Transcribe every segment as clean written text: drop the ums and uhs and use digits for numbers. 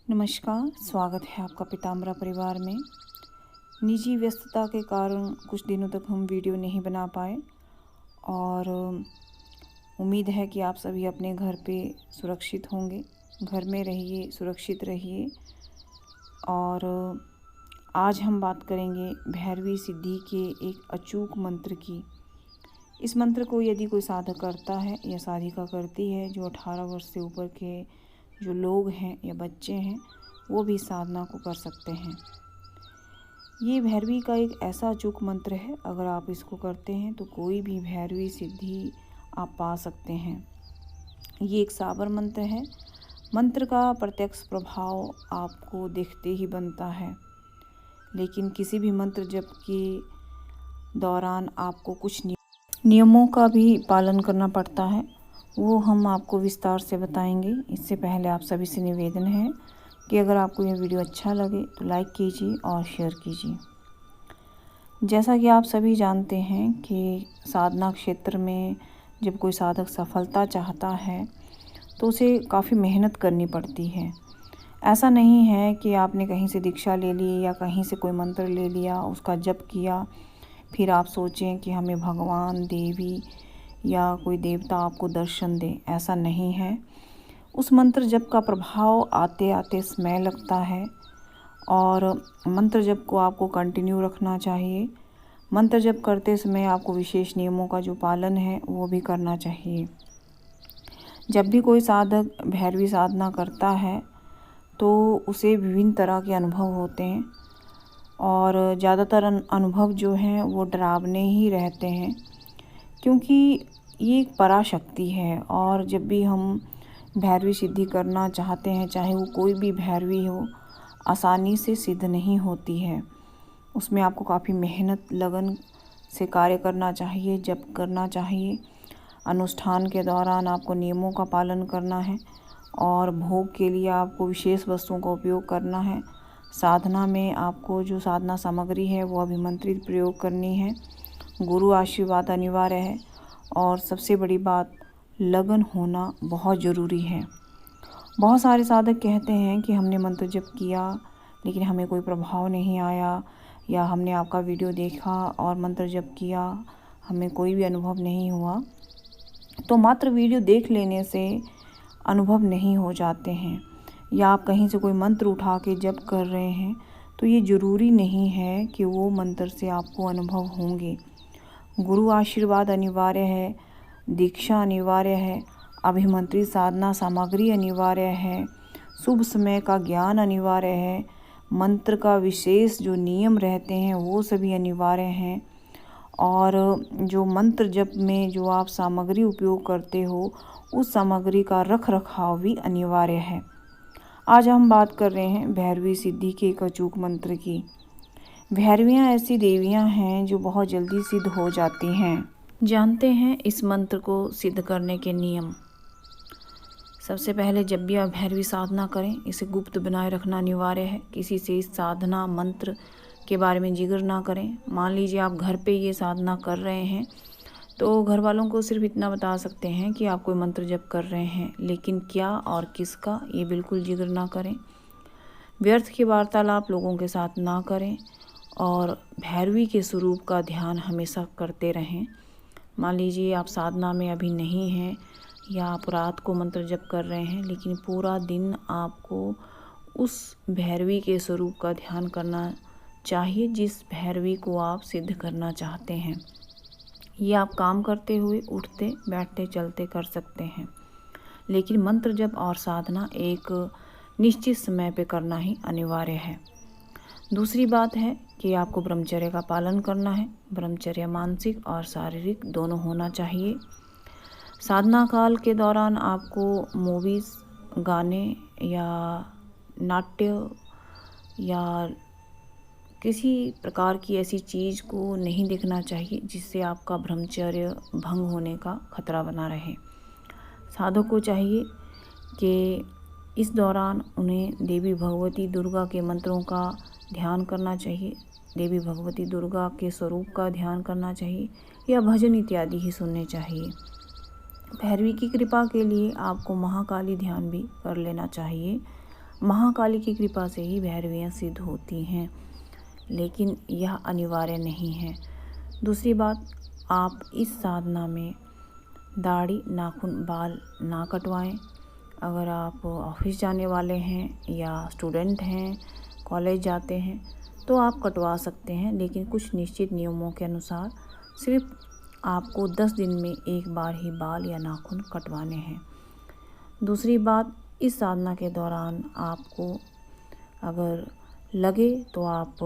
नमस्कार, स्वागत है आपका पीताम्बरा परिवार में। निजी व्यस्तता के कारण कुछ दिनों तक हम वीडियो नहीं बना पाए और उम्मीद है कि आप सभी अपने घर पे सुरक्षित होंगे। घर में रहिए, सुरक्षित रहिए। और आज हम बात करेंगे भैरवी सिद्धि के एक अचूक मंत्र की। इस मंत्र को यदि कोई साधक करता है या साधिका करती है जो 18 वर्ष से ऊपर के जो लोग हैं या बच्चे हैं, वो भी साधना को कर सकते हैं। ये भैरवी का एक ऐसा अचूक मंत्र है, अगर आप इसको करते हैं तो कोई भी भैरवी सिद्धि आप पा सकते हैं। ये एक साबर मंत्र है। मंत्र का प्रत्यक्ष प्रभाव आपको दिखते ही बनता है, लेकिन किसी भी मंत्र जप के दौरान आपको कुछ नियमों का भी पालन करना पड़ता है। वो हम आपको विस्तार से बताएंगे। इससे पहले आप सभी से निवेदन है कि अगर आपको यह वीडियो अच्छा लगे तो लाइक कीजिए और शेयर कीजिए। जैसा कि आप सभी जानते हैं कि साधना क्षेत्र में जब कोई साधक सफलता चाहता है तो उसे काफ़ी मेहनत करनी पड़ती है। ऐसा नहीं है कि आपने कहीं से दीक्षा ले ली या कहीं से कोई मंत्र ले लिया, उसका जप किया, फिर आप सोचें कि हमें भगवान, देवी या कोई देवता आपको दर्शन दे। ऐसा नहीं है। उस मंत्र जप का प्रभाव आते आते समय लगता है और मंत्र जप को आपको कंटिन्यू रखना चाहिए। मंत्र जप करते समय आपको विशेष नियमों का जो पालन है वो भी करना चाहिए। जब भी कोई साधक भैरवी साधना करता है तो उसे विभिन्न तरह के अनुभव होते हैं और ज़्यादातर अनुभव जो हैं वो डरावने ही रहते हैं, क्योंकि ये एक पराशक्ति है। और जब भी हम भैरवी सिद्धि करना चाहते हैं, चाहे वो कोई भी भैरवी हो, आसानी से सिद्ध नहीं होती है। उसमें आपको काफ़ी मेहनत, लगन से कार्य करना चाहिए, जप करना चाहिए। अनुष्ठान के दौरान आपको नियमों का पालन करना है और भोग के लिए आपको विशेष वस्तुओं का उपयोग करना है। साधना में आपको जो साधना सामग्री है वो अभिमंत्रित प्रयोग करनी है। गुरु आशीर्वाद अनिवार्य है और सबसे बड़ी बात, लगन होना बहुत ज़रूरी है। बहुत सारे साधक कहते हैं कि हमने मंत्र जप किया लेकिन हमें कोई प्रभाव नहीं आया, या हमने आपका वीडियो देखा और मंत्र जप किया, हमें कोई भी अनुभव नहीं हुआ। तो मात्र वीडियो देख लेने से अनुभव नहीं हो जाते हैं, या आप कहीं से कोई मंत्र उठा के जप कर रहे हैं तो ये ज़रूरी नहीं है कि वो मंत्र से आपको अनुभव होंगे। गुरु आशीर्वाद अनिवार्य है, दीक्षा अनिवार्य है, अभिमंत्रित साधना सामग्री अनिवार्य है, शुभ समय का ज्ञान अनिवार्य है, मंत्र का विशेष जो नियम रहते हैं वो सभी अनिवार्य हैं, और जो मंत्र जप में जो आप सामग्री उपयोग करते हो उस सामग्री का रख रखाव भी अनिवार्य है। आज हम बात कर रहे हैं भैरवी सिद्धि के एक अचूक मंत्र की। भैरवियाँ ऐसी देवियाँ हैं जो बहुत जल्दी सिद्ध हो जाती हैं। जानते हैं इस मंत्र को सिद्ध करने के नियम। सबसे पहले जब भी आप भैरवी साधना करें, इसे गुप्त बनाए रखना अनिवार्य है। किसी से इस साधना मंत्र के बारे में जिक्र ना करें। मान लीजिए आप घर पे ये साधना कर रहे हैं तो घर वालों को सिर्फ इतना बता सकते हैं कि आप कोई मंत्र जप कर रहे हैं, लेकिन क्या और किसका ये बिल्कुल जिक्र ना करें। व्यर्थ की वार्तालाप लोगों के साथ ना करें और भैरवी के स्वरूप का ध्यान हमेशा करते रहें। मान लीजिए आप साधना में अभी नहीं हैं या आप रात को मंत्र जप कर रहे हैं, लेकिन पूरा दिन आपको उस भैरवी के स्वरूप का ध्यान करना चाहिए जिस भैरवी को आप सिद्ध करना चाहते हैं। ये आप काम करते हुए, उठते बैठते चलते कर सकते हैं, लेकिन मंत्र जप और साधना एक निश्चित समय पे करना ही अनिवार्य है। दूसरी बात है कि आपको ब्रह्मचर्य का पालन करना है। ब्रह्मचर्य मानसिक और शारीरिक दोनों होना चाहिए। साधना काल के दौरान आपको मूवीज़, गाने या नाट्य या किसी प्रकार की ऐसी चीज़ को नहीं देखना चाहिए जिससे आपका ब्रह्मचर्य भंग होने का खतरा बना रहे। साधक को चाहिए कि इस दौरान उन्हें देवी भगवती दुर्गा के मंत्रों का ध्यान करना चाहिए, देवी भगवती दुर्गा के स्वरूप का ध्यान करना चाहिए, या भजन इत्यादि ही सुनने चाहिए। भैरवी की कृपा के लिए आपको महाकाली ध्यान भी कर लेना चाहिए। महाकाली की कृपा से ही भैरवियाँ सिद्ध होती हैं, लेकिन यह अनिवार्य नहीं है। दूसरी बात, आप इस साधना में दाढ़ी, नाखून, बाल ना कटवाएं। अगर आप ऑफिस जाने वाले हैं या स्टूडेंट हैं, कॉलेज जाते हैं, तो आप कटवा सकते हैं, लेकिन कुछ निश्चित नियमों के अनुसार सिर्फ आपको 10 दिन में एक बार ही बाल या नाखून कटवाने हैं। दूसरी बात, इस साधना के दौरान आपको अगर लगे तो आप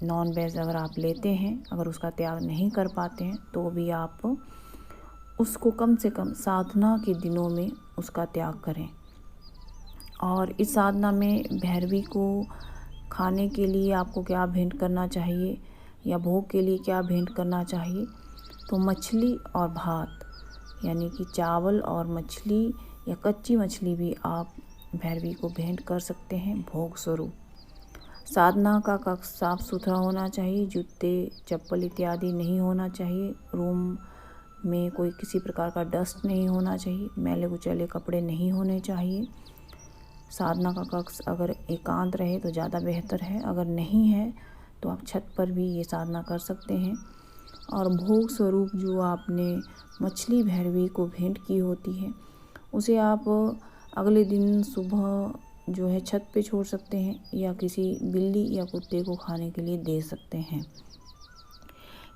नॉन वेज अगर आप लेते हैं, अगर उसका त्याग नहीं कर पाते हैं, तो भी आप उसको कम से कम साधना के दिनों में उसका त्याग करें। और इस साधना में भैरवी को खाने के लिए आपको क्या भेंट करना चाहिए या भोग के लिए क्या भेंट करना चाहिए, तो मछली और भात, यानी कि चावल और मछली या कच्ची मछली भी आप भैरवी को भेंट कर सकते हैं भोग स्वरूप। साधना का कक्ष साफ सुथरा होना चाहिए, जूते चप्पल इत्यादि नहीं होना चाहिए, रूम में कोई किसी प्रकार का डस्ट नहीं होना चाहिए, मैले कुचैले कपड़े नहीं होने चाहिए। साधना का कक्ष अगर एकांत रहे तो ज़्यादा बेहतर है, अगर नहीं है तो आप छत पर भी ये साधना कर सकते हैं। और भोग स्वरूप जो आपने मछली भैरवी को भेंट की होती है, उसे आप अगले दिन सुबह जो है छत पे छोड़ सकते हैं या किसी बिल्ली या कुत्ते को खाने के लिए दे सकते हैं।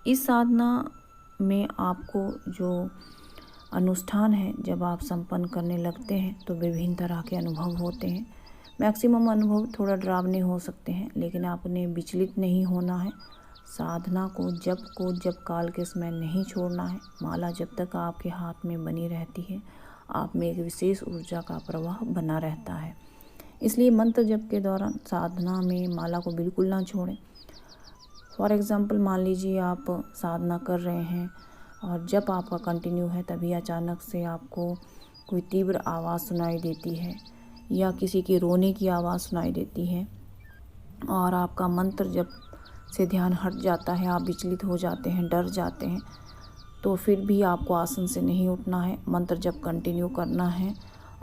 इस साधना में आपको जो अनुष्ठान है जब आप संपन्न करने लगते हैं तो विभिन्न तरह के अनुभव होते हैं। मैक्सिमम अनुभव थोड़ा डरावने हो सकते हैं, लेकिन आपने विचलित नहीं होना है। साधना को जब काल के समय नहीं छोड़ना है। माला जब तक आपके हाथ में बनी रहती है, आप में एक विशेष ऊर्जा का प्रवाह बना रहता है। इसलिए मंत्र जप के दौरान साधना में माला को बिल्कुल ना छोड़ें। फॉर एग्ज़ाम्पल, मान लीजिए आप साधना कर रहे हैं और जब आपका कंटिन्यू है, तभी अचानक से आपको कोई तीव्र आवाज़ सुनाई देती है या किसी के रोने की आवाज़ सुनाई देती है और आपका मंत्र जब से ध्यान हट जाता है, आप विचलित हो जाते हैं, डर जाते हैं, तो फिर भी आपको आसन से नहीं उठना है। मंत्र जप कंटिन्यू करना है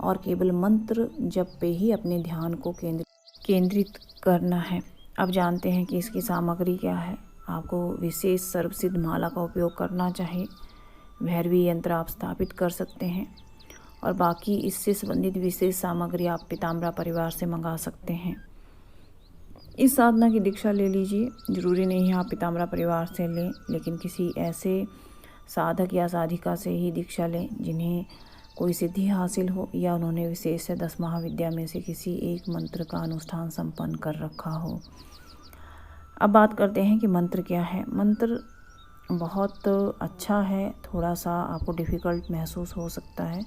और केवल मंत्र जप पे ही अपने ध्यान को केंद्रित करना है। अब जानते हैं कि इसकी सामग्री क्या है। आपको विशेष सर्वसिद्ध माला का उपयोग करना चाहिए। भैरवी यंत्र आप स्थापित कर सकते हैं और बाकी इससे संबंधित विशेष सामग्री आप पीताम्बरा परिवार से मंगा सकते हैं। इस साधना की दीक्षा ले लीजिए। ज़रूरी नहीं है आप पीताम्बरा परिवार से लें, लेकिन किसी ऐसे साधक या साधिका से ही दीक्षा लें जिन्हें कोई सिद्धि हासिल हो या उन्होंने विशेष 10 महाविद्या में से किसी एक मंत्र का अनुष्ठान संपन्न कर रखा हो। अब बात करते हैं कि मंत्र क्या है। मंत्र बहुत अच्छा है, थोड़ा सा आपको डिफ़िकल्ट महसूस हो सकता है,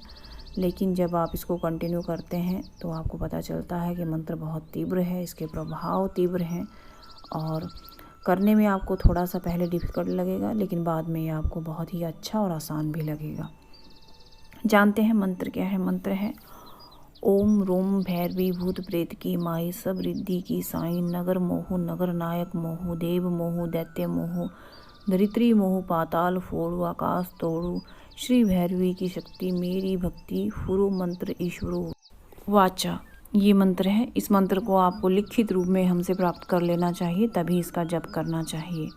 लेकिन जब आप इसको कंटिन्यू करते हैं तो आपको पता चलता है कि मंत्र बहुत तीव्र है, इसके प्रभाव तीव्र हैं और करने में आपको थोड़ा सा पहले डिफ़िकल्ट लगेगा, लेकिन बाद में आपको बहुत ही अच्छा और आसान भी लगेगा। जानते हैं मंत्र क्या है। मंत्र है ओम रोम भैरवी भूत प्रेत की माई, सब रिद्धि की साई, नगर मोहु नगर नायक मोहु, देव मोहु दैत्य मोहु, धरित्री मोहु, पाताल फोड़ू आकाश तोड़ू, श्री भैरवी की शक्ति मेरी भक्ति फुरु, मंत्र ईश्वरो वाचा। ये मंत्र है। इस मंत्र को आपको लिखित रूप में हमसे प्राप्त कर लेना चाहिए, तभी इसका जप करना चाहिए।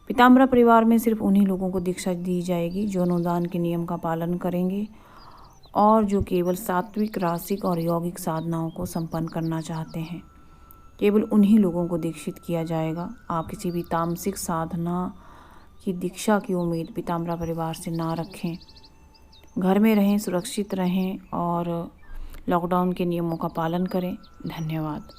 पीताम्बरा परिवार में सिर्फ उन्हीं लोगों को दीक्षा दी जाएगी जो अनुदान के नियम का पालन करेंगे और जो केवल सात्विक, रासिक और यौगिक साधनाओं को संपन्न करना चाहते हैं। केवल उन्हीं लोगों को दीक्षित किया जाएगा। आप किसी भी तामसिक साधना की दीक्षा की उम्मीद पीताम्बरा परिवार से ना रखें। घर में रहें, सुरक्षित रहें और लॉकडाउन के नियमों का पालन करें। धन्यवाद।